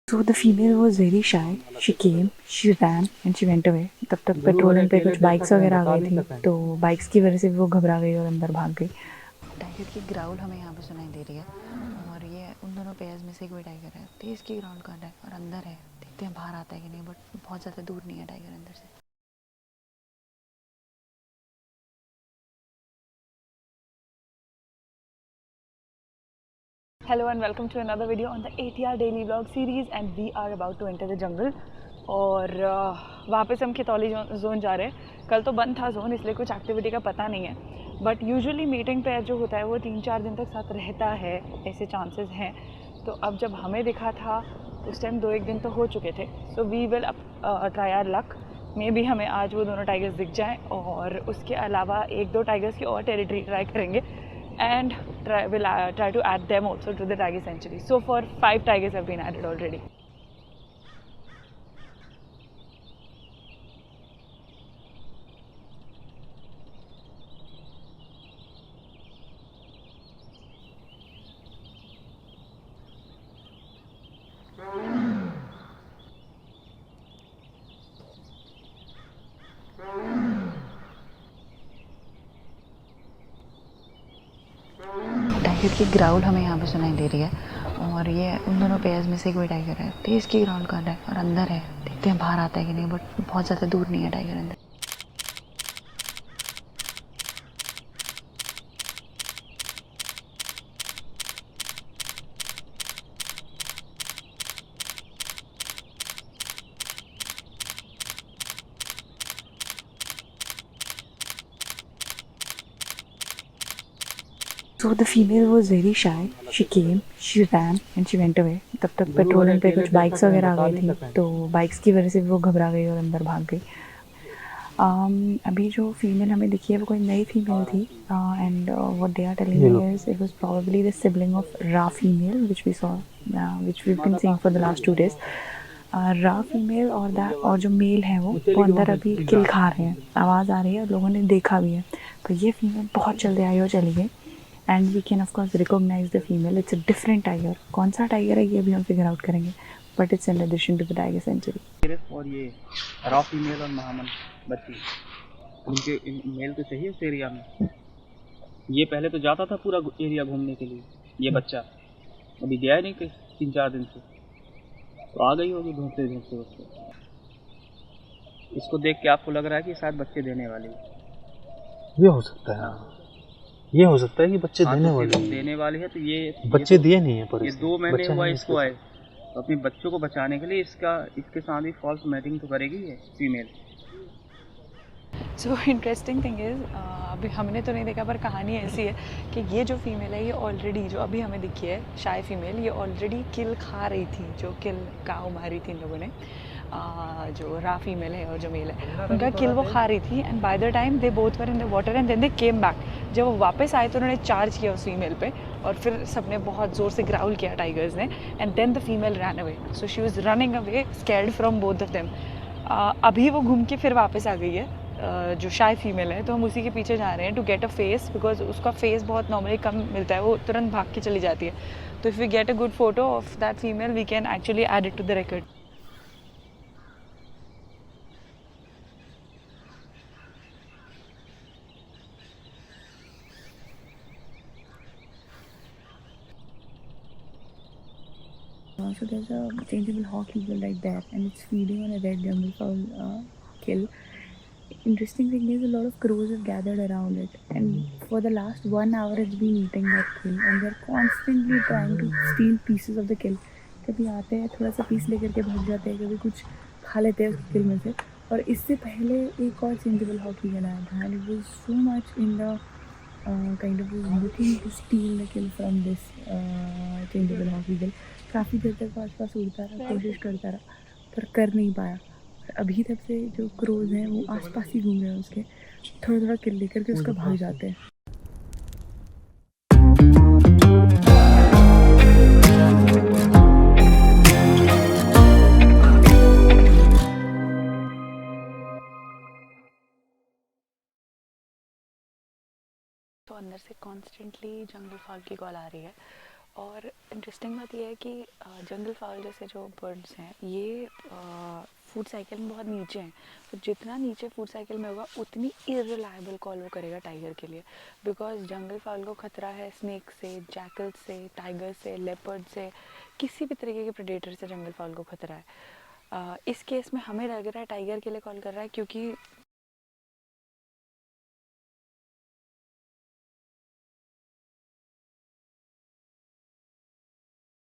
So the female was very shy. She came, she ran and she went away. तब तक patrolling पे कुछ bikes वगैरह आ गई थी, तो बाइक्स की वजह से वो घबरा गई और अंदर भाग गई। टाइगर की ग्राउल हमें यहाँ पे सुनाई दे रही है और ये उन दोनों पेयर्स में से कोई टाइगर है। तेज की ग्राउल कर रहा है और अंदर है। देखते हैं बाहर आता है कि नहीं, बट बहुत ज़्यादा दूर नहीं है टाइगर अंदर से। Hello and welcome to another video on the ATR daily vlog series and we are about to enter the jungle और वापस हम खितौली जोन जा रहे हैं। कल तो बंद था जोन, इसलिए कुछ एक्टिविटी का पता नहीं है, बट यूजुअली मीटिंग पेयर जो होता है वो 3-4 दिन तक साथ रहता है, ऐसे चांसेस हैं। तो अब जब हमें दिखा था उस टाइम 2-1 दिन तो हो चुके थे, so we will try our luck. Maybe हमें आज वो दोनों टाइगर्स दिख जाएं और उसके अलावा 1-2 टाइगर्स की और टेरिटरी ट्राई करेंगे and try to add them also to the tiger sanctuary. So far 5 tigers have been added already. Tiger की ग्राउल हमें यहाँ पे सुनाई दे रही है और ये उन दोनों पेयर्स में से कोई टाइगर है। तेज की ग्राउल कर रहा है और अंदर है। देखते हैं बाहर आता है कि नहीं, बट बहुत ज़्यादा दूर नहीं है टाइगर अंदर। So the female was very shy. She came, she ran and she went away. तब तक पेट्रोलिंग पे कुछ बाइक्स वगैरह आ गई थी, तो बाइक्स की वजह से वो घबरा गई और अंदर भाग गई। अभी जो फीमेल हमें दिखी है वो कोई नई फीमेल थी and what they are telling me is it was probably the sibling of Ra female which we saw which we have been seeing for the last 2 days। Ra female और जो mail है वो अंदर अभी किल खा रहे हैं। आवाज़ आ रही है और लोगों ने देखा भी है। तो ये फीमेल बहुत जल्दी आई और चली गई and we can of course recognise the female. It's a different tiger. कौन सा टाइगर है ये भी हम फिगर आउट करेंगे, but it's in addition to the tiger century. और ये रॉ फीमेल और महामन बच्ची, उनके मेल तो चाहिए उस एरिया में। ये पहले तो जाता था पूरा एरिया घूमने के लिए, ये बच्चा अभी गया ही नहीं कहीं 3-4 दिन से, तो आ गई होगी ढूंढते ढूंढते उसको। इसको देख के आपको लग रहा है कि शायद बच्चे देने वाली है। ये हो सकता है, ये हो सकता है कि बच्चे देने वाली है। तो ये बच्चे दिए नहीं है, पर ये 2 महीने हुआ इसको आए, तो अपने बच्चों को बचाने के लिए इसके साथ ही फॉल्स मैटिंग तो करेगी ये female. So interesting thing is अभी हमने तो नहीं देखा, पर कहानी ऐसी है कि ये जो फीमेल है ये ऑलरेडी जो अभी हमें दिखी है शाय फीमेल, ये ऑलरेडी किल खा रही थी। जो किल काऊ मारी थी इन लोगों ने, जो रा फीमेल है और जो मेल है उनका किल वो खा रही थी। And by the time they both were in the water and then they came back. जब वो वापस आए तो उन्होंने चार्ज किया उस फीमेल पे और फिर सबने बहुत ज़ोर से ग्राउल किया टाइगर्स ने and then the female run away. So she was running away scared from both of them. अभी वो घूम के फिर वापस आ गई है, जो शाय फीमेल है, तो हम उसी के पीछे जा रहे हैं to get a face, because उसका फेस बहुत नॉर्मली कम मिलता है, वो तुरंत भाग के चली जाती है। तो if we get a good photo of that female we can actually add it to the record. So there's a changeable hawk eagle right there and it's feeding on a red jungle fowl kill. Interesting thing is a lot of crows have gathered around it and for the last 1 hour it's been eating that kill and they're constantly trying to steal pieces of the kill. कभी आते हैं थोड़ा सा piece लेकर के भाग जाते हैं, कभी कुछ खा लेते हैं उस किल में से। और इससे पहले एक और चेंजेबल हॉक ईगल आया था and it was so much in the kind of was looking to steal the kill from this changeable hawk eagle. काफ़ी देर तक वो आसपास उड़ता रहा, कोशिश करता रहा, पर कर नहीं पाया। और अभी तक से जो क्रोज हैं वो आसपास ही घूम रहे हैं उसके, थोड़ा थोड़ा किल लेकर के उसका भाग जाते हैं। तो अंदर से कॉन्स्टेंटली जंगल फॉग की कॉल आ रही है और इंटरेस्टिंग बात यह है कि जंगल फाउल जैसे जो बर्ड्स हैं ये फूड साइकिल में बहुत नीचे हैं, तो जितना नीचे फूड साइकिल में होगा उतनी इररिलायबल कॉल वो करेगा टाइगर के लिए, बिकॉज जंगल फाउल को खतरा है स्नेक से, जैकल से, टाइगर से, लेपर्ड से, किसी भी तरीके के प्रेडेटर से जंगल फाउल को खतरा है। इस केस में हमें लग रहा है टाइगर के लिए कॉल कर रहा है क्योंकि